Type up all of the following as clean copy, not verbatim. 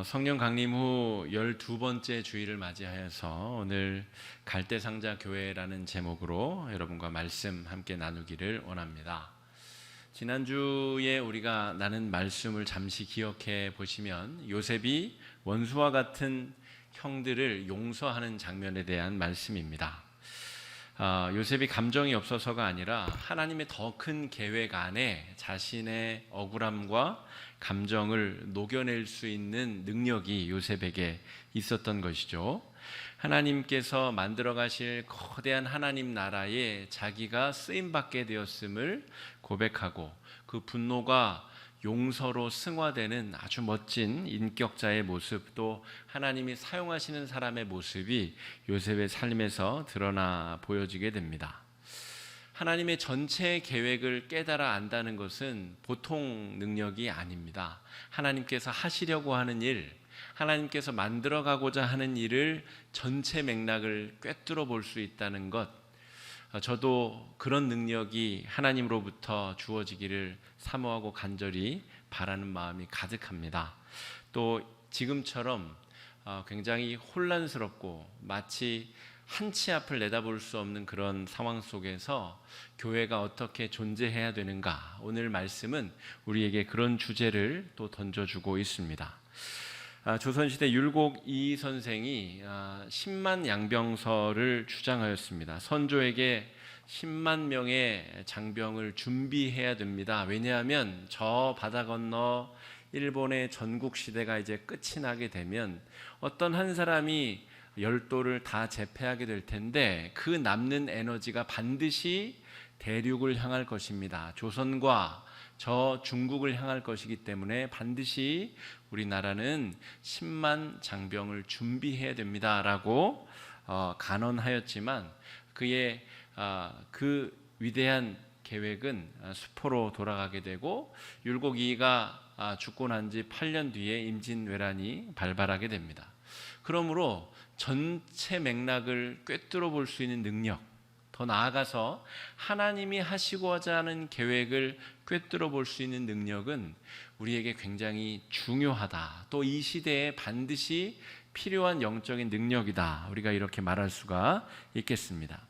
성령 강림 후 12번째 주일을 맞이하여서 오늘 갈대상자 교회라는 제목으로 여러분과 말씀 함께 나누기를 원합니다. 지난주에 우리가 나눈 말씀을 잠시 기억해 보시면 요셉이 원수와 같은 형들을 용서하는 장면에 대한 말씀입니다. 요셉이 감정이 없어서가 아니라 하나님의 더 큰 계획 안에 자신의 억울함과 감정을 녹여낼 수 있는 능력이 요셉에게 있었던 것이죠. 하나님께서 만들어 가실 거대한 하나님 나라에 자기가 쓰임받게 되었음을 고백하고 그 분노가 용서로 승화되는 아주 멋진 인격자의 모습, 또 하나님이 사용하시는 사람의 모습이 요셉의 삶에서 드러나 보여지게 됩니다. 하나님의 전체 계획을 깨달아 안다는 것은 보통 능력이 아닙니다. 하나님께서 하시려고 하는 일, 하나님께서 만들어가고자 하는 일을 전체 맥락을 꿰뚫어 볼 수 있다는 것, 저도 그런 능력이 하나님으로부터 주어지기를 사모하고 간절히 바라는 마음이 가득합니다. 또 지금처럼 굉장히 혼란스럽고 마치 한치 앞을 내다볼 수 없는 그런 상황 속에서 교회가 어떻게 존재해야 되는가, 오늘 말씀은 우리에게 그런 주제를 또 던져주고 있습니다. 조선시대 율곡 이 선생이 10만 양병설을 주장하였습니다. 선조에게 10만 명의 장병을 준비해야 됩니다. 왜냐하면 저 바다 건너 일본의 전국시대가 이제 끝이 나게 되면 어떤 한 사람이 열도를 다 제패하게 될 텐데 그 남는 에너지가 반드시 대륙을 향할 것입니다. 조선과 저 중국을 향할 것이기 때문에 반드시 우리나라는 10만 장병을 준비해야 됩니다 라고 간언하였지만 그의 그 위대한 계획은 수포로 돌아가게 되고 율곡이가 죽고 난 지 8년 뒤에 임진왜란이 발발하게 됩니다. 그러므로 전체 맥락을 꿰뚫어 볼 수 있는 능력, 더 나아가서 하나님이 하시고자 하는 계획을 꿰뚫어 볼 수 있는 능력은 우리에게 굉장히 중요하다. 또 이 시대에 반드시 필요한 영적인 능력이다. 우리가 이렇게 말할 수가 있겠습니다.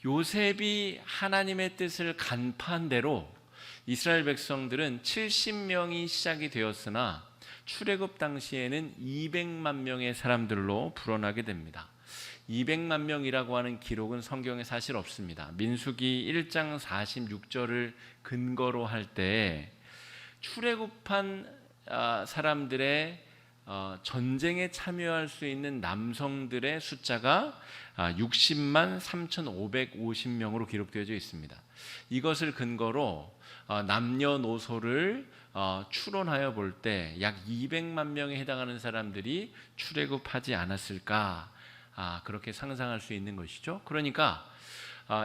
요셉이 하나님의 뜻을 간파한 대로 이스라엘 백성들은 70명이 시작이 되었으나 출애굽 당시에는 200만 명의 사람들로 불어나게 됩니다. 200만 명이라고 하는 기록은 성경에 사실 없습니다. 민수기 1장 46절을 근거로 할 때 출애굽한 사람들의 전쟁에 참여할 수 있는 남성들의 숫자가 60만 3,550명으로 기록되어 있습니다. 이것을 근거로 남녀노소를 추론하여 볼 때 약 200만 명에 해당하는 사람들이 출애굽하지 않았을까, 그렇게 상상할 수 있는 것이죠. 그러니까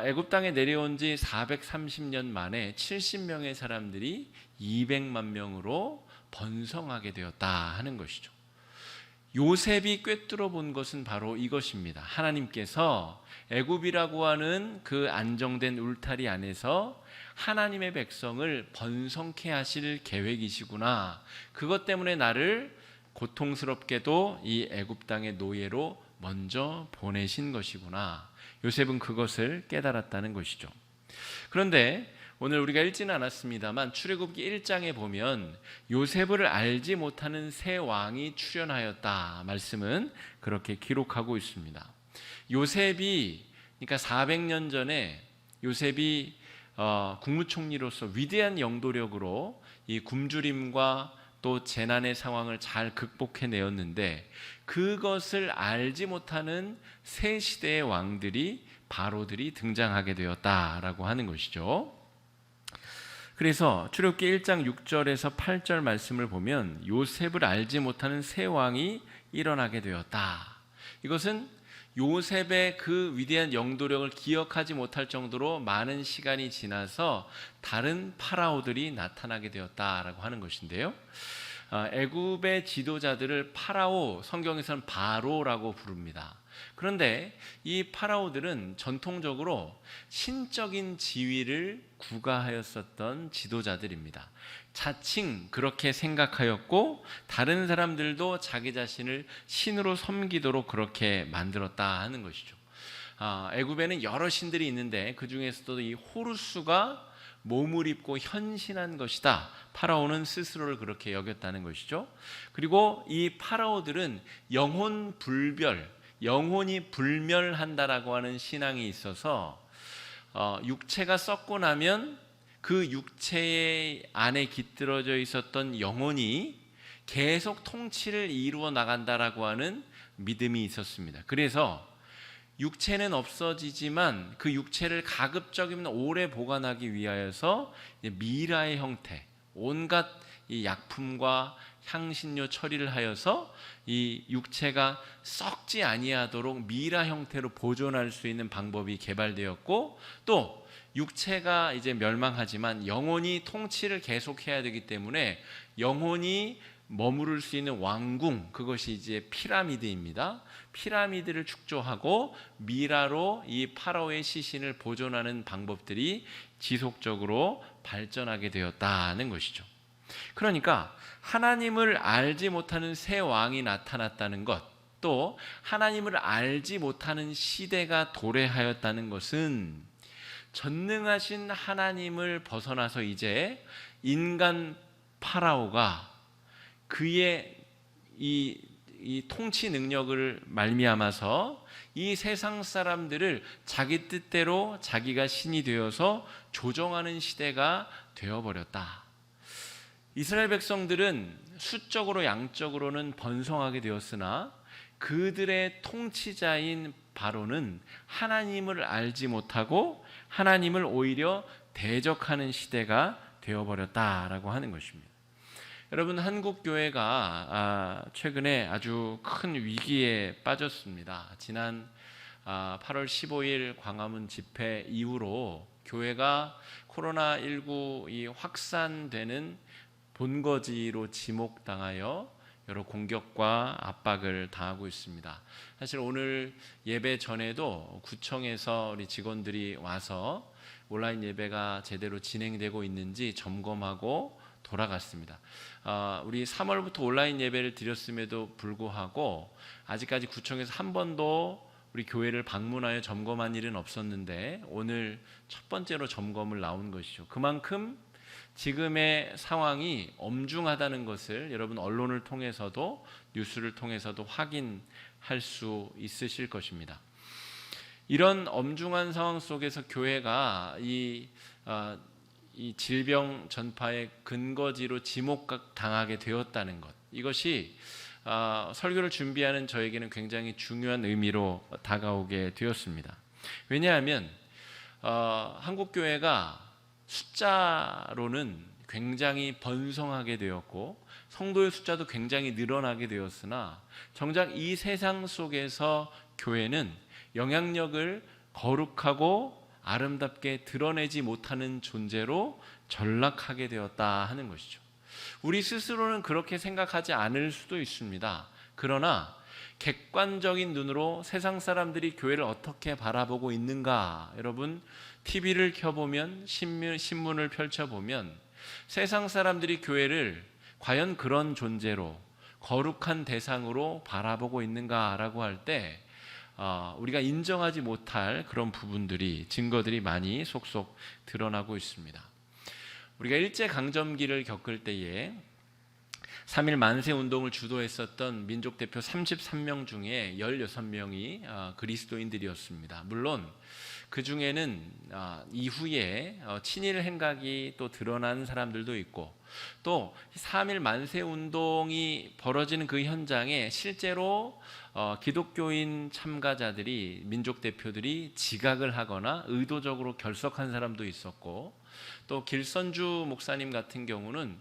애굽 땅에 내려온 지 430년 만에 70명의 사람들이 200만 명으로 번성하게 되었다 하는 것이죠. 요셉이 꿰뚫어 본 것은 바로 이것입니다. 하나님께서 애굽이라고 하는 그 안정된 울타리 안에서 하나님의 백성을 번성케 하실 계획이시구나. 그것 때문에 나를 고통스럽게도 이 애굽 땅의 노예로 먼저 보내신 것이구나. 요셉은 그것을 깨달았다는 것이죠. 그런데 오늘 우리가 읽지는 않았습니다만 출애굽기 1장에 보면 요셉을 알지 못하는 새 왕이 출현하였다. 말씀은 그렇게 기록하고 있습니다. 요셉이, 그러니까 400년 전에 요셉이 국무총리로서 위대한 영도력으로 이 굶주림과 또 재난의 상황을 잘 극복해내었는데 그것을 알지 못하는 새 시대의 왕들이, 바로들이 등장하게 되었다라고 하는 것이죠. 그래서 출애굽기 1장 6절에서 8절 말씀을 보면 요셉을 알지 못하는 새 왕이 일어나게 되었다. 이것은 요셉의 그 위대한 영도력을 기억하지 못할 정도로 많은 시간이 지나서 다른 파라오들이 나타나게 되었다라고 하는 것인데요. 애굽의 지도자들을 파라오, 성경에서는 바로라고 부릅니다. 그런데 이 파라오들은 전통적으로 신적인 지위를 구가하였었던 지도자들입니다. 자칭 그렇게 생각하였고 다른 사람들도 자기 자신을 신으로 섬기도록 그렇게 만들었다 하는 것이죠. 애굽에는 여러 신들이 있는데 그 중에서도 이 호루스가 몸을 입고 현신한 것이다. 파라오는 스스로를 그렇게 여겼다는 것이죠. 그리고 이 파라오들은 영혼이 불멸한다라고 하는 신앙이 있어서 육체가 썩고 나면 그 육체의 안에 깃들어져 있었던 영혼이 계속 통치를 이루어 나간다라고 하는 믿음이 있었습니다. 그래서 육체는 없어지지만 그 육체를 가급적이면 오래 보관하기 위하여서 미라의 형태, 온갖 이 약품과 향신료 처리를 하여서 이 육체가 썩지 아니하도록 미라 형태로 보존할 수 있는 방법이 개발되었고, 또 육체가 이제 멸망하지만 영혼이 통치를 계속해야 되기 때문에 영혼이 머무를 수 있는 왕궁, 그것이 이제 피라미드입니다. 피라미드를 축조하고 미라로 이 파라오의 시신을 보존하는 방법들이 지속적으로 발전하게 되었다는 것이죠. 그러니까 하나님을 알지 못하는 새 왕이 나타났다는 것, 또 하나님을 알지 못하는 시대가 도래하였다는 것은 전능하신 하나님을 벗어나서 이제 인간 파라오가 그의 이 통치 능력을 말미암아서 이 세상 사람들을 자기 뜻대로 자기가 신이 되어서 조정하는 시대가 되어버렸다. 이스라엘 백성들은 수적으로 양적으로는 번성하게 되었으나 그들의 통치자인 바로는 하나님을 알지 못하고 하나님을 오히려 대적하는 시대가 되어버렸다라고 하는 것입니다. 여러분, 한국 교회가 최근에 아주 큰 위기에 빠졌습니다. 지난 8월 15일 광화문 집회 이후로 교회가 코로나19 이 확산되는 본거지로 지목당하여 여러 공격과 압박을 당하고 있습니다. 사실 오늘 예배 전에도 구청에서 우리 직원들이 와서 온라인 예배가 제대로 진행되고 있는지 점검하고 돌아갔습니다. 우리 3월부터 온라인 예배를 드렸음에도 불구하고 아직까지 구청에서 한 번도 우리 교회를 방문하여 점검한 일은 없었는데 오늘 첫 번째로 점검을 나온 것이죠. 그만큼 지금의 상황이 엄중하다는 것을 여러분 언론을 통해서도 뉴스를 통해서도 확인할 수 있으실 것입니다. 이런 엄중한 상황 속에서 교회가 이 질병 전파의 근거지로 지목당하게 되었다는 것, 이것이 설교를 준비하는 저에게는 굉장히 중요한 의미로 다가오게 되었습니다. 왜냐하면 한국교회가 숫자로는 굉장히 번성하게 되었고 성도의 숫자도 굉장히 늘어나게 되었으나 정작 이 세상 속에서 교회는 영향력을 거룩하고 아름답게 드러내지 못하는 존재로 전락하게 되었다 하는 것이죠. 우리 스스로는 그렇게 생각하지 않을 수도 있습니다. 그러나 객관적인 눈으로 세상 사람들이 교회를 어떻게 바라보고 있는가, 여러분 TV를 켜보면 신문을 펼쳐보면 세상 사람들이 교회를 과연 그런 존재로 거룩한 대상으로 바라보고 있는가라고 할 때 우리가 인정하지 못할 그런 부분들이, 증거들이 많이 속속 드러나고 있습니다. 우리가 일제강점기를 겪을 때에 3.1 만세운동을 주도했었던 민족대표 33명 중에 16명이 그리스도인들이었습니다. 물론 그 중에는 이후에 친일 행각이 또 드러난 사람들도 있고, 또 3.1 만세운동이 벌어지는 그 현장에 실제로 기독교인 참가자들이, 민족대표들이 지각을 하거나 의도적으로 결석한 사람도 있었고, 또 길선주 목사님 같은 경우는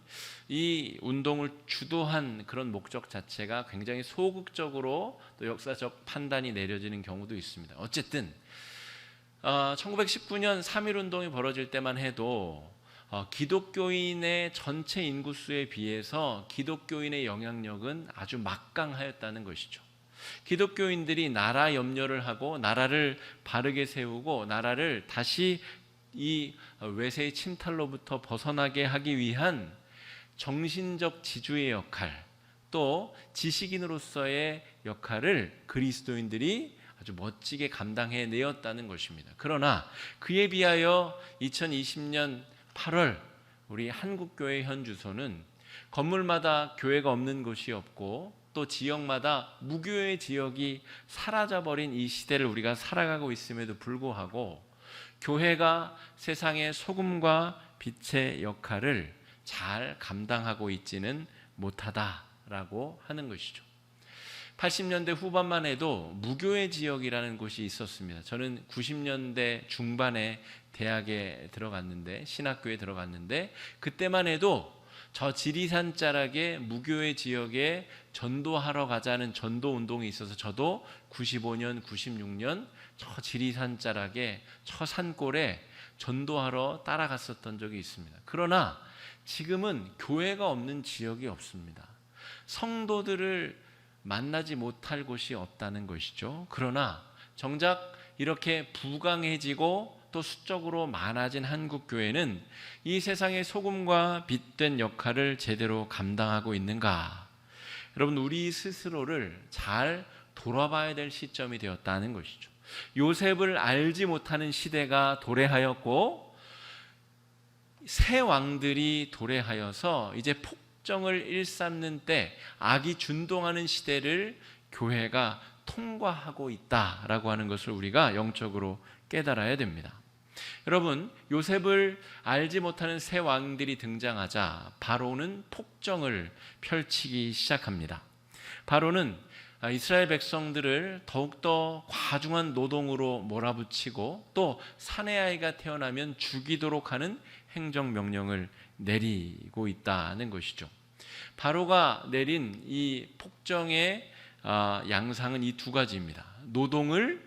이 운동을 주도한 그런 목적 자체가 굉장히 소극적으로 또 역사적 판단이 내려지는 경우도 있습니다. 어쨌든 1919년 3.1 운동이 벌어질 때만 해도 기독교인의 전체 인구수에 비해서 기독교인의 영향력은 아주 막강하였다는 것이죠. 기독교인들이 나라 염려를 하고 나라를 바르게 세우고 나라를 다시 이 외세의 침탈로부터 벗어나게 하기 위한 정신적 지주의 역할, 또 지식인으로서의 역할을 그리스도인들이 아주 멋지게 감당해 내었다는 것입니다. 그러나 그에 비하여 2020년 8월 우리 한국교회 현 주소는 건물마다 교회가 없는 곳이 없고 또 지역마다 무교회 지역이 사라져버린 이 시대를 우리가 살아가고 있음에도 불구하고 교회가 세상의 소금과 빛의 역할을 잘 감당하고 있지는 못하다라고 하는 것이죠. 80년대 후반만 해도 무교회 지역이라는 곳이 있었습니다. 저는 90년대 중반에 대학에 들어갔는데, 신학교에 들어갔는데, 그때만 해도 저 지리산 자락에 무교회 지역에 전도하러 가자는 전도 운동이 있어서 저도 95년, 96년 저 지리산 자락에 저 산골에 전도하러 따라갔었던 적이 있습니다. 그러나 지금은 교회가 없는 지역이 없습니다. 성도들을 만나지 못할 곳이 없다는 것이죠. 그러나 정작 이렇게 부강해지고 또 수적으로 많아진 한국교회는 이 세상의 소금과 빛된 역할을 제대로 감당하고 있는가? 여러분, 우리 스스로를 잘 돌아봐야 될 시점이 되었다는 것이죠. 요셉을 알지 못하는 시대가 도래하였고 새 왕들이 도래하여서 이제 폭정을 일삼는 때, 악이 준동하는 시대를 교회가 통과하고 있다라고 하는 것을 우리가 영적으로 깨달아야 됩니다. 여러분, 요셉을 알지 못하는 새 왕들이 등장하자 바로는 폭정을 펼치기 시작합니다. 바로는 이스라엘 백성들을 더욱더 과중한 노동으로 몰아붙이고 또 사내 아이가 태어나면 죽이도록 하는 행정명령을 내리고 있다는 것이죠. 바로가 내린 이 폭정의 양상은 이 두 가지입니다. 노동을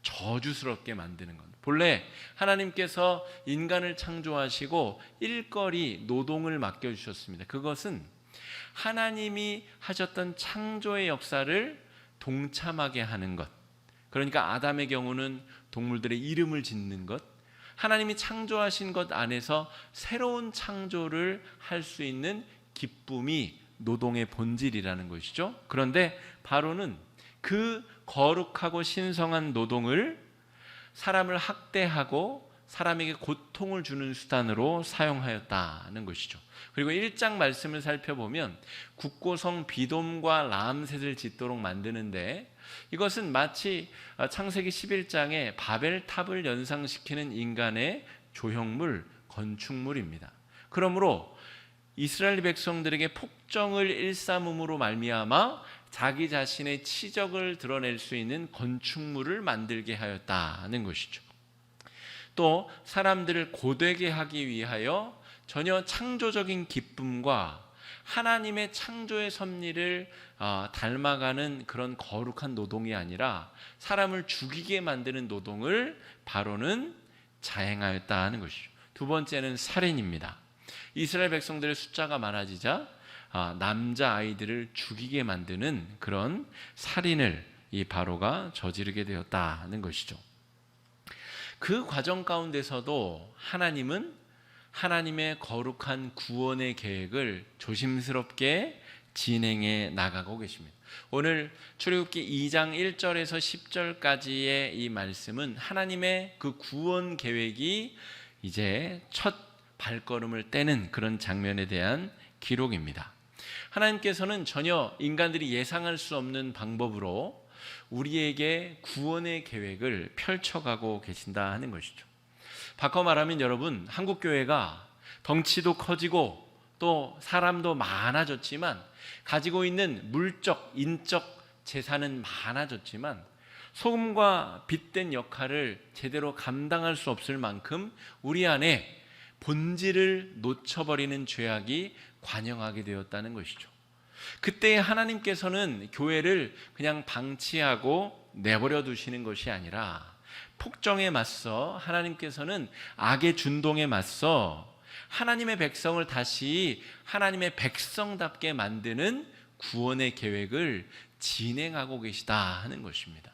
저주스럽게 만드는 것. 본래 하나님께서 인간을 창조하시고 일거리 노동을 맡겨주셨습니다. 그것은 하나님이 하셨던 창조의 역사를 동참하게 하는 것. 그러니까 아담의 경우는 동물들의 이름을 짓는 것, 하나님이 창조하신 것 안에서 새로운 창조를 할 수 있는 기쁨이 노동의 본질이라는 것이죠. 그런데 바로는 그 거룩하고 신성한 노동을 사람을 학대하고 사람에게 고통을 주는 수단으로 사용하였다는 것이죠. 그리고 1장 말씀을 살펴보면 국고성 비돔과 라암셋을 짓도록 만드는데, 이것은 마치 창세기 11장에 바벨탑을 연상시키는 인간의 조형물, 건축물입니다. 그러므로 이스라엘 백성들에게 폭정을 일삼음으로 말미암아 자기 자신의 치적을 드러낼 수 있는 건축물을 만들게 하였다는 것이죠. 또 사람들을 고되게 하기 위하여 전혀 창조적인 기쁨과 하나님의 창조의 섭리를 닮아가는 그런 거룩한 노동이 아니라 사람을 죽이게 만드는 노동을 바로는 자행하였다는 것이죠. 두 번째는 살인입니다. 이스라엘 백성들의 숫자가 많아지자 남자 아이들을 죽이게 만드는 그런 살인을 이 바로가 저지르게 되었다는 것이죠. 그 과정 가운데서도 하나님은 하나님의 거룩한 구원의 계획을 조심스럽게 진행해 나가고 계십니다. 오늘 출애굽기 2장 1절에서 10절까지의 이 말씀은 하나님의 그 구원 계획이 이제 첫 발걸음을 떼는 그런 장면에 대한 기록입니다. 하나님께서는 전혀 인간들이 예상할 수 없는 방법으로 우리에게 구원의 계획을 펼쳐가고 계신다 하는 것이죠. 바꿔 말하면 여러분, 한국교회가 덩치도 커지고 또 사람도 많아졌지만, 가지고 있는 물적, 인적 재산은 많아졌지만 소금과 빛된 역할을 제대로 감당할 수 없을 만큼 우리 안에 본질을 놓쳐버리는 죄악이 관영하게 되었다는 것이죠. 그때 하나님께서는 교회를 그냥 방치하고 내버려 두시는 것이 아니라 폭정에 맞서 하나님께서는 악의 준동에 맞서 하나님의 백성을 다시 하나님의 백성답게 만드는 구원의 계획을 진행하고 계시다 하는 것입니다.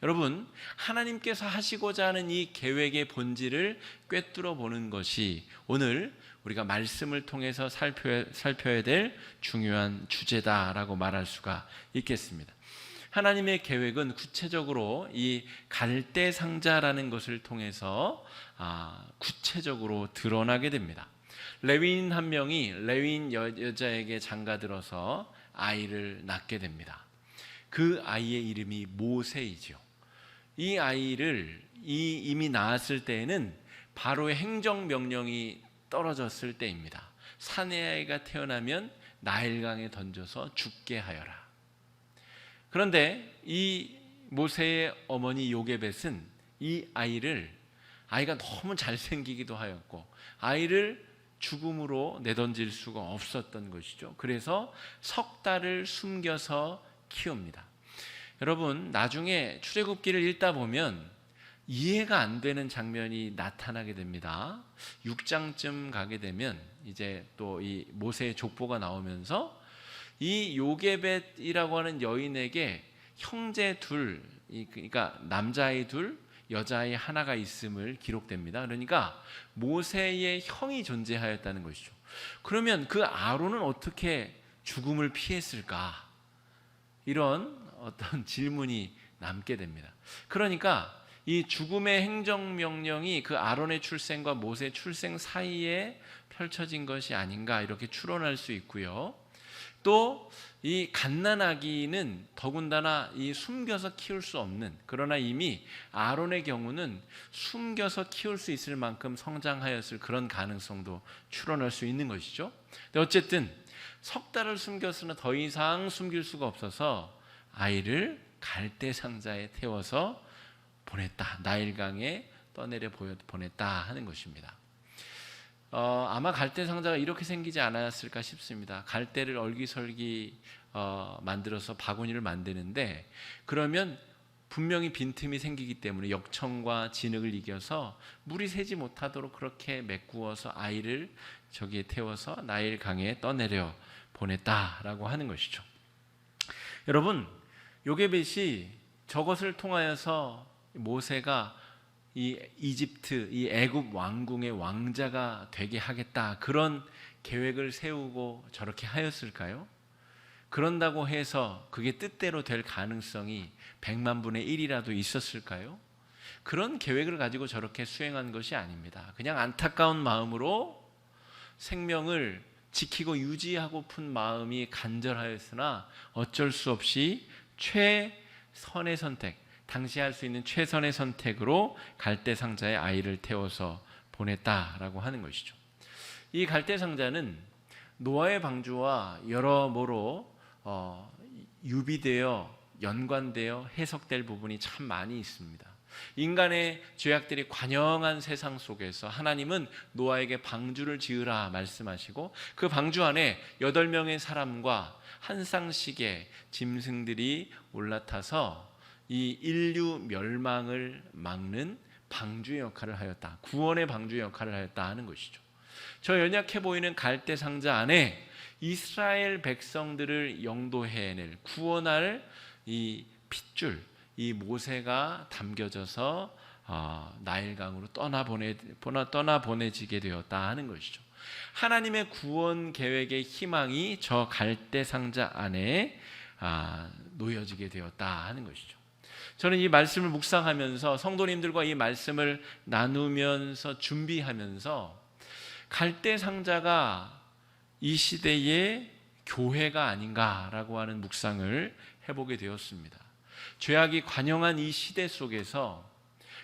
여러분, 하나님께서 하시고자 하는 이 계획의 본질을 꿰뚫어 보는 것이 오늘 우리가 말씀을 통해서 살펴야 될 중요한 주제다라고 말할 수가 있겠습니다. 하나님의 계획은 구체적으로 이 갈대 상자라는 것을 통해서 구체적으로 드러나게 됩니다. 레위인 한 명이 레위인 여자에게 장가들어서 아이를 낳게 됩니다. 그 아이의 이름이 모세이죠. 이 아이를 이미 낳았을 때에는 바로의 행정명령이 떨어졌을 때입니다. 사내아이가 태어나면 나일강에 던져서 죽게 하여라. 그런데 이 모세의 어머니 요게벳은 이 아이가 너무 잘생기기도 하였고 아이를 죽음으로 내던질 수가 없었던 것이죠. 그래서 석 달을 숨겨서 키웁니다. 여러분, 나중에 출애굽기를 읽다 보면 이해가 안 되는 장면이 나타나게 됩니다. 6장쯤 가게 되면 이제 또 이 모세의 족보가 나오면서 이 요게벳이라고 하는 여인에게 형제 둘, 그러니까 남자아이 둘, 여자아이 하나가 있음을 기록됩니다. 그러니까 모세의 형이 존재하였다는 것이죠. 그러면 그 아론은 어떻게 죽음을 피했을까? 이런 어떤 질문이 남게 됩니다. 그러니까 이 죽음의 행정명령이 그 아론의 출생과 모세의 출생 사이에 펼쳐진 것이 아닌가 이렇게 추론할 수 있고요. 또 이 갓난아기는 더군다나 이 숨겨서 키울 수 없는, 그러나 이미 아론의 경우는 숨겨서 키울 수 있을 만큼 성장하였을 그런 가능성도 추론할 수 있는 것이죠. 근데 어쨌든 석 달을 숨겼으나 더 이상 숨길 수가 없어서 아이를 갈대 상자에 태워서 보냈다. 나일강에 떠내려 보냈다 하는 것입니다. 아마 갈대 상자가 이렇게 생기지 않았을까 싶습니다. 갈대를 얼기설기 만들어서 바구니를 만드는데 그러면 분명히 빈틈이 생기기 때문에 역청과 진흙을 이겨서 물이 새지 못하도록 그렇게 메꾸어서 아이를 저기에 태워서 나일강에 떠내려 보냈다라고 하는 것이죠. 여러분, 요게벳이 저것을 통하여서 모세가 이 이집트, 이 애굽 왕궁의 왕자가 되게 하겠다 그런 계획을 세우고 저렇게 하였을까요? 그런다고 해서 그게 뜻대로 될 가능성이 100만 분의 1이라도 있었을까요? 그런 계획을 가지고 저렇게 수행한 것이 아닙니다. 그냥 안타까운 마음으로 생명을 지키고 유지하고픈 마음이 간절하였으나 어쩔 수 없이 최선의 선택, 당시 할 수 있는 최선의 선택으로 갈대 상자에 아이를 태워서 보냈다라고 하는 것이죠. 이 갈대 상자는 노아의 방주와 여러모로 유비되어 연관되어 해석될 부분이 참 많이 있습니다. 인간의 죄악들이 관영한 세상 속에서 하나님은 노아에게 방주를 지으라 말씀하시고 그 방주 안에 8명의 사람과 한 쌍씩의 짐승들이 올라타서 이 인류 멸망을 막는 방주의 역할을 하였다. 구원의 방주의 역할을 하였다 하는 것이죠. 저 연약해 보이는 갈대 상자 안에 이스라엘 백성들을 영도해낼, 구원할 이 핏줄, 이 모세가 담겨져서 나일강으로 떠나보내지게 되었다 하는 것이죠. 하나님의 구원 계획의 희망이 저 갈대 상자 안에 놓여지게 되었다 하는 것이죠. 저는 이 말씀을 묵상하면서 성도님들과 이 말씀을 나누면서 준비하면서 갈대 상자가 이 시대의 교회가 아닌가라고 하는 묵상을 해보게 되었습니다. 죄악이 관영한 이 시대 속에서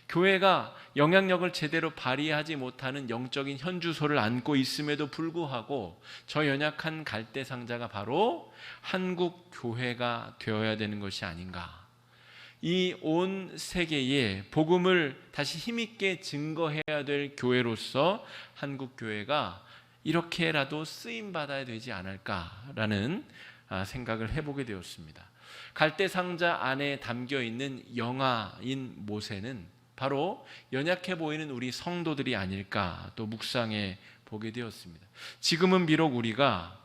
교회가 영향력을 제대로 발휘하지 못하는 영적인 현주소를 안고 있음에도 불구하고 저 연약한 갈대 상자가 바로 한국 교회가 되어야 되는 것이 아닌가. 이 온 세계에 복음을 다시 힘있게 증거해야 될 교회로서 한국 교회가 이렇게라도 쓰임받아야 되지 않을까라는 생각을 해보게 되었습니다. 갈대 상자 안에 담겨있는 영아인 모세는 바로 연약해 보이는 우리 성도들이 아닐까 또 묵상해 보게 되었습니다. 지금은 비록 우리가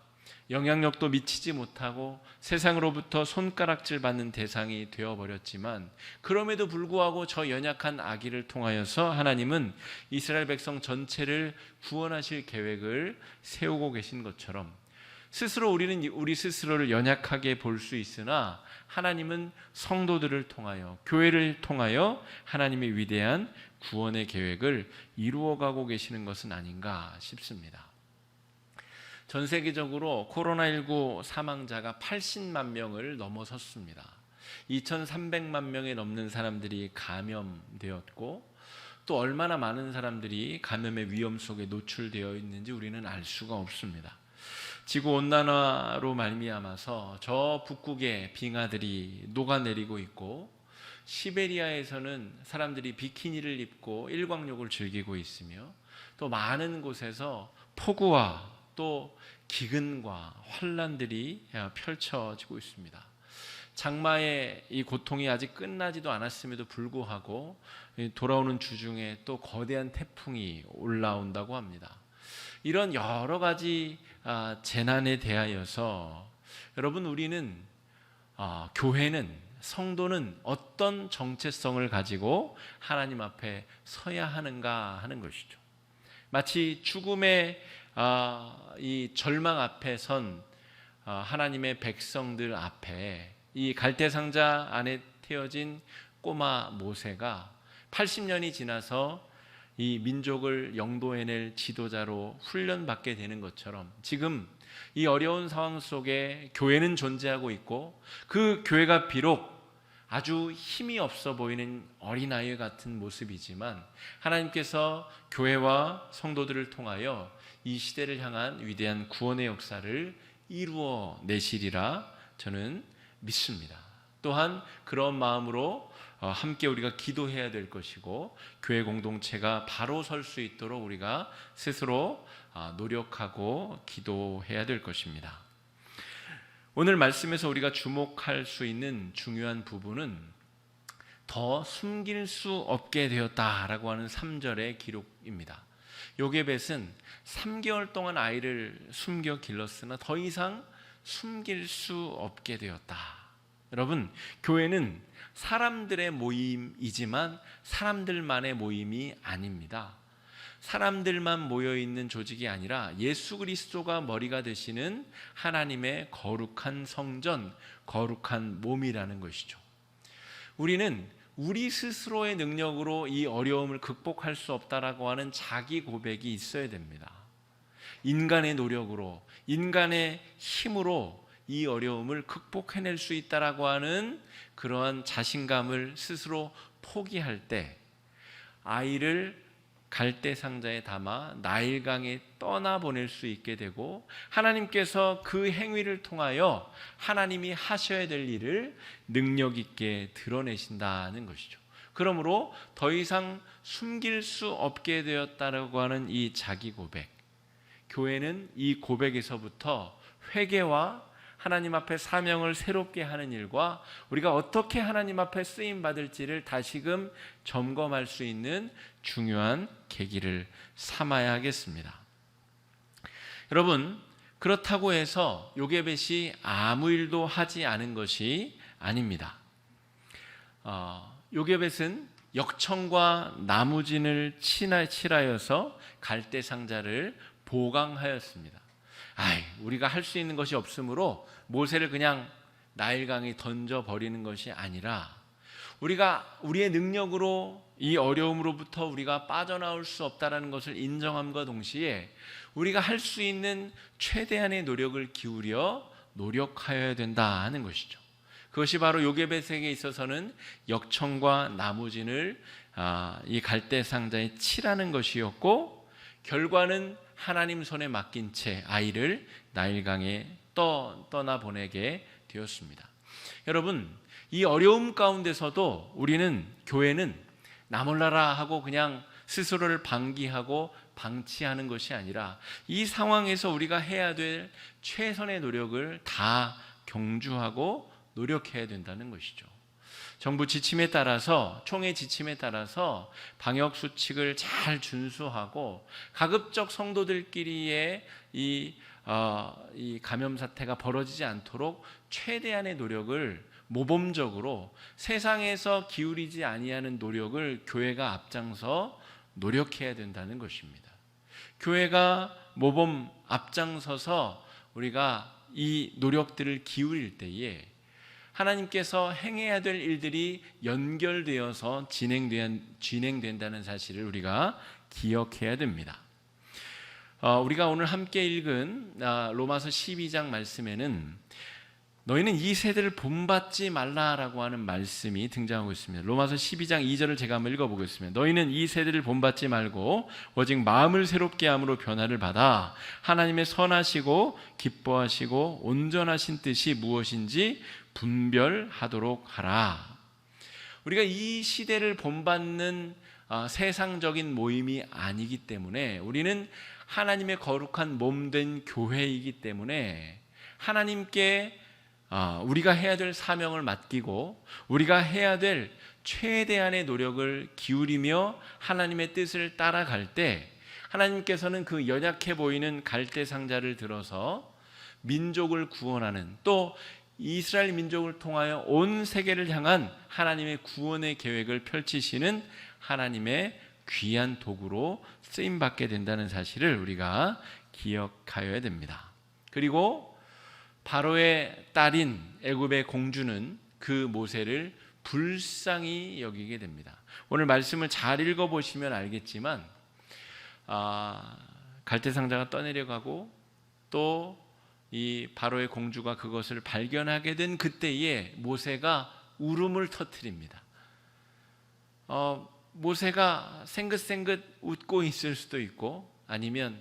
영향력도 미치지 못하고 세상으로부터 손가락질 받는 대상이 되어버렸지만, 그럼에도 불구하고 저 연약한 아기를 통하여서 하나님은 이스라엘 백성 전체를 구원하실 계획을 세우고 계신 것처럼, 스스로 우리는 우리 스스로를 연약하게 볼 수 있으나 하나님은 성도들을 통하여, 교회를 통하여 하나님의 위대한 구원의 계획을 이루어가고 계시는 것은 아닌가 싶습니다. 전 세계적으로 코로나19 사망자가 80만 명을 넘어섰습니다. 2,300만 명이 넘는 사람들이 감염되었고, 또 얼마나 많은 사람들이 감염의 위험 속에 노출되어 있는지 우리는 알 수가 없습니다. 지구온난화로 말미암아서 저 북극의 빙하들이 녹아내리고 있고, 시베리아에서는 사람들이 비키니를 입고 일광욕을 즐기고 있으며, 또 많은 곳에서 폭우와 또 기근과 환란들이 펼쳐지고 있습니다. 장마의 이 고통이 아직 끝나지도 않았음에도 불구하고 돌아오는 주중에 또 거대한 태풍이 올라온다고 합니다. 이런 여러 가지 재난에 대하여서 여러분, 우리는 교회는, 성도는 어떤 정체성을 가지고 하나님 앞에 서야 하는가 하는 것이죠. 마치 죽음의 이 절망 앞에 선 하나님의 백성들 앞에 이 갈대상자 안에 태워진 꼬마 모세가 80년이 지나서 이 민족을 영도해낼 지도자로 훈련받게 되는 것처럼, 지금 이 어려운 상황 속에 교회는 존재하고 있고, 그 교회가 비록 아주 힘이 없어 보이는 어린아이 같은 모습이지만 하나님께서 교회와 성도들을 통하여 이 시대를 향한 위대한 구원의 역사를 이루어 내시리라 저는 믿습니다. 또한 그런 마음으로 함께 우리가 기도해야 될 것이고, 교회 공동체가 바로 설 수 있도록 우리가 스스로 노력하고 기도해야 될 것입니다. 오늘 말씀에서 우리가 주목할 수 있는 중요한 부분은 더 숨길 수 없게 되었다라고 하는 3절의 기록입니다. 요게벳은 3개월 동안 아이를 숨겨 길렀으나 더 이상 숨길 수 없게 되었다. 여러분, 교회는 사람들의 모임이지만 사람들만의 모임이 아닙니다. 사람들만 모여있는 조직이 아니라 예수 그리스도가 머리가 되시는 하나님의 거룩한 성전, 거룩한 몸이라는 것이죠. 우리는 우리 스스로의 능력으로 이 어려움을 극복할 수 없다라고 하는 자기 고백이 있어야 됩니다. 인간의 노력으로, 인간의 힘으로 이 어려움을 극복해낼 수 있다라고 하는 그러한 자신감을 스스로 포기할 때, 아이를 갈대 상자에 담아 나일강에 떠나보낼 수 있게 되고, 하나님께서 그 행위를 통하여 하나님이 하셔야 될 일을 능력 있게 드러내신다는 것이죠. 그러므로 더 이상 숨길 수 없게 되었다라고 하는 이 자기 고백, 교회는 이 고백에서부터 회개와 하나님 앞에 사명을 새롭게 하는 일과 우리가 어떻게 하나님 앞에 쓰임 받을지를 다시금 점검할 수 있는 중요한 계기를 삼아야 하겠습니다. 여러분, 그렇다고 해서 요게벳이 아무 일도 하지 않은 것이 아닙니다. 요게벳은 역청과 나무진을 칠하여서 갈대 상자를 보강하였습니다. 우리가 할 수 있는 것이 없으므로 모세를 그냥 나일강에 던져버리는 것이 아니라, 우리가 우리의 능력으로 이 어려움으로부터 우리가 빠져나올 수 없다는 것을 인정함과 동시에 우리가 할 수 있는 최대한의 노력을 기울여 노력하여야 된다 하는 것이죠. 그것이 바로 요게벳에게 있어서는 역청과 나무진을 이 갈대 상자에 칠하는 것이었고, 결과는 하나님 손에 맡긴 채 아이를 나일강에 떠나보내게 되었습니다. 여러분, 이 어려움 가운데서도 우리는, 교회는 나 몰라라 하고 그냥 스스로를 방기하고 방치하는 것이 아니라, 이 상황에서 우리가 해야 될 최선의 노력을 다 경주하고 노력해야 된다는 것이죠. 정부 지침에 따라서, 총회 지침에 따라서 방역 수칙을 잘 준수하고 가급적 성도들끼리의 이 이 감염 사태가 벌어지지 않도록 최대한의 노력을 모범적으로 세상에서 기울이지 아니하는 노력을 교회가 앞장서 노력해야 된다는 것입니다. 교회가 모범 앞장서서 우리가 이 노력들을 기울일 때에 하나님께서 행해야 될 일들이 연결되어서 진행된다는 사실을 우리가 기억해야 됩니다. 우리가 오늘 함께 읽은 로마서 12장 말씀에는 너희는 이 세대를 본받지 말라라고 하는 말씀이 등장하고 있습니다. 로마서 12장 2절을 제가 한번 읽어보겠습니다. 너희는 이 세대를 본받지 말고 오직 마음을 새롭게 함으로 변화를 받아 하나님의 선하시고 기뻐하시고 온전하신 뜻이 무엇인지 분별하도록 하라. 우리가 이 시대를 본받는 세상적인 모임이 아니기 때문에, 우리는 하나님의 거룩한 몸된 교회이기 때문에 하나님께 우리가 해야 될 사명을 맡기고 우리가 해야 될 최대한의 노력을 기울이며 하나님의 뜻을 따라갈 때, 하나님께서는 그 연약해 보이는 갈대 상자를 들어서 민족을 구원하는, 또 이스라엘 민족을 통하여 온 세계를 향한 하나님의 구원의 계획을 펼치시는 하나님의 귀한 도구로 쓰임받게 된다는 사실을 우리가 기억하여야 됩니다. 그리고 바로의 딸인 애굽의 공주는 그 모세를 불쌍히 여기게 됩니다. 오늘 말씀을 잘 읽어보시면 알겠지만 갈대상자가 떠내려가고 또 이 바로의 공주가 그것을 발견하게 된 그때에 모세가 울음을 터뜨립니다. 모세가 생긋생긋 웃고 있을 수도 있고 아니면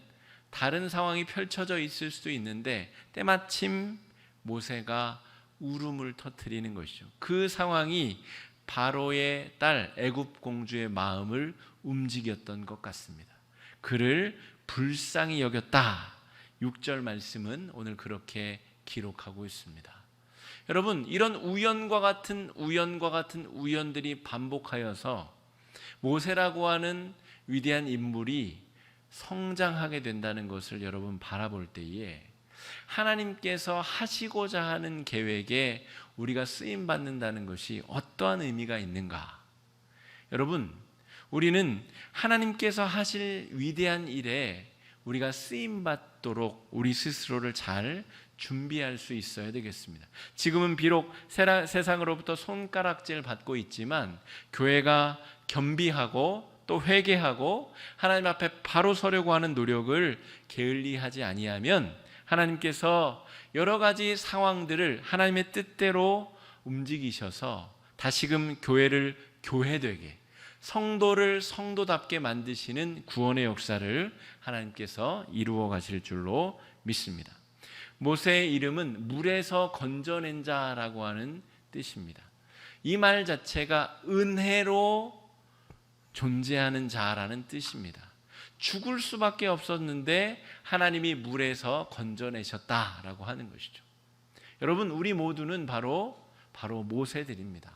다른 상황이 펼쳐져 있을 수도 있는데 때마침 모세가 울음을 터뜨리는 것이죠. 그 상황이 바로의 딸 애굽 공주의 마음을 움직였던 것 같습니다. 그를 불쌍히 여겼다. 6절 말씀은 오늘 그렇게 기록하고 있습니다. 여러분, 이런 우연과 같은 우연들이 반복하여서 모세라고 하는 위대한 인물이 성장하게 된다는 것을 여러분 바라볼 때에 하나님께서 하시고자 하는 계획에 우리가 쓰임 받는다는 것이 어떠한 의미가 있는가? 여러분, 우리는 하나님께서 하실 위대한 일에 우리가 쓰임 받도록 우리 스스로를 잘 준비할 수 있어야 되겠습니다. 지금은 비록 세상으로부터 손가락질 받고 있지만 교회가 겸비하고 또 회개하고 하나님 앞에 바로 서려고 하는 노력을 게을리하지 아니하면 하나님께서 여러 가지 상황들을 하나님의 뜻대로 움직이셔서 다시금 교회를 교회되게, 성도를 성도답게 만드시는 구원의 역사를 하나님께서 이루어 가실 줄로 믿습니다. 모세의 이름은 물에서 건져낸 자라고 하는 뜻입니다. 이 말 자체가 은혜로 존재하는 자라는 뜻입니다. 죽을 수밖에 없었는데 하나님이 물에서 건져내셨다라고 하는 것이죠. 여러분, 우리 모두는 바로 모세들입니다.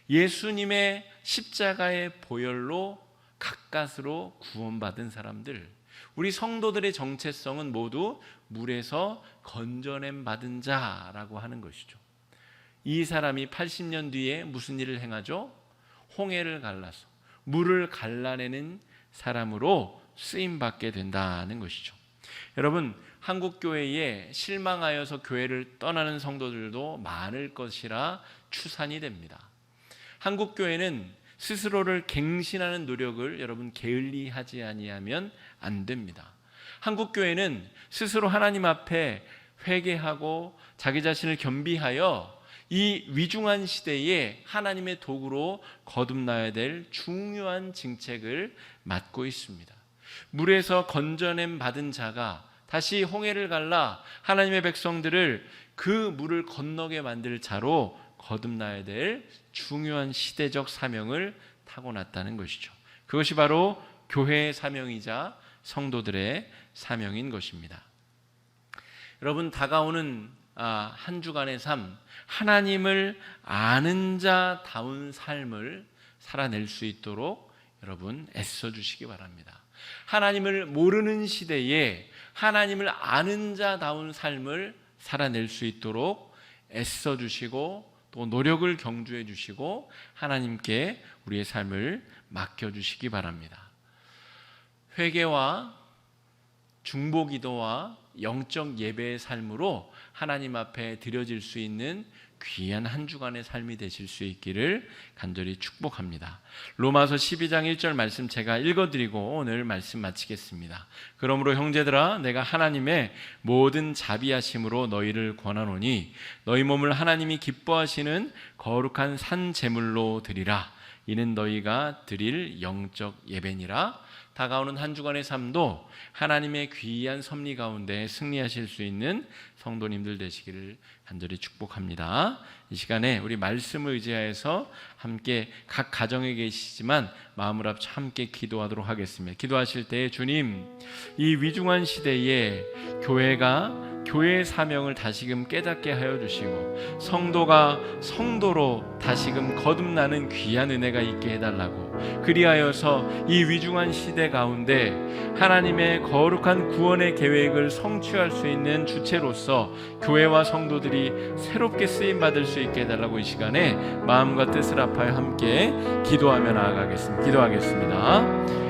예수님의 십자가의 보혈로 가까스로 구원받은 사람들, 우리 성도들의 정체성은 모두 물에서 건져냄 받은 자라고 하는 것이죠. 이 사람이 80년 뒤에 무슨 일을 행하죠? 홍해를 갈라서 물을 갈라내는 사람으로 쓰임받게 된다는 것이죠. 여러분, 한국교회에 실망하여서 교회를 떠나는 성도들도 많을 것이라 추산이 됩니다. 한국교회는 스스로를 갱신하는 노력을 여러분 게을리하지 아니하면 안 됩니다. 한국교회는 스스로 하나님 앞에 회개하고 자기 자신을 겸비하여 이 위중한 시대에 하나님의 도구로 거듭나야 될 중요한 직책을 맡고 있습니다. 물에서 건져냄 받은 자가 다시 홍해를 갈라 하나님의 백성들을 그 물을 건너게 만들 자로 거듭나야 될 중요한 시대적 사명을 타고났다는 것이죠. 그것이 바로 교회의 사명이자 성도들의 사명인 것입니다. 여러분, 다가오는 한 주간의 삶, 하나님을 아는 자다운 삶을 살아낼 수 있도록 여러분 애써 주시기 바랍니다. 하나님을 모르는 시대에 하나님을 아는 자다운 삶을 살아낼 수 있도록 애써 주시고 또 노력을 경주해 주시고 하나님께 우리의 삶을 맡겨주시기 바랍니다. 회개와 중보기도와 영적 예배의 삶으로 하나님 앞에 드려질 수 있는 귀한 한 주간의 삶이 되실 수 있기를 간절히 축복합니다. 로마서 12장 1절 말씀 제가 읽어드리고 오늘 말씀 마치겠습니다. 그러므로 형제들아 내가 하나님의 모든 자비하심으로 너희를 권하노니 너희 몸을 하나님이 기뻐하시는 거룩한 산 제물로 드리라. 이는 너희가 드릴 영적 예배니라. 다가오는 한 주간의 삶도 하나님의 귀한 섭리 가운데 승리하실 수 있는 성도님들 되시기를 간절히 축복합니다. 이 시간에 우리 말씀을 의지하여서 함께 각 가정에 계시지만 마음을 합쳐 함께 기도하도록 하겠습니다. 기도하실 때 주님, 이 위중한 시대에 교회가 교회의 사명을 다시금 깨닫게 하여 주시고 성도가 성도로 다시금 거듭나는 귀한 은혜가 있게 해달라고, 그리하여서 이 위중한 시대 가운데 하나님의 거룩한 구원의 계획을 성취할 수 있는 주체로서 교회와 성도들이 새롭게 쓰임받을 수 있게 해달라고 이 시간에 마음과 뜻을 합하여 함께 기도하며 나아가겠습니다. 기도하겠습니다.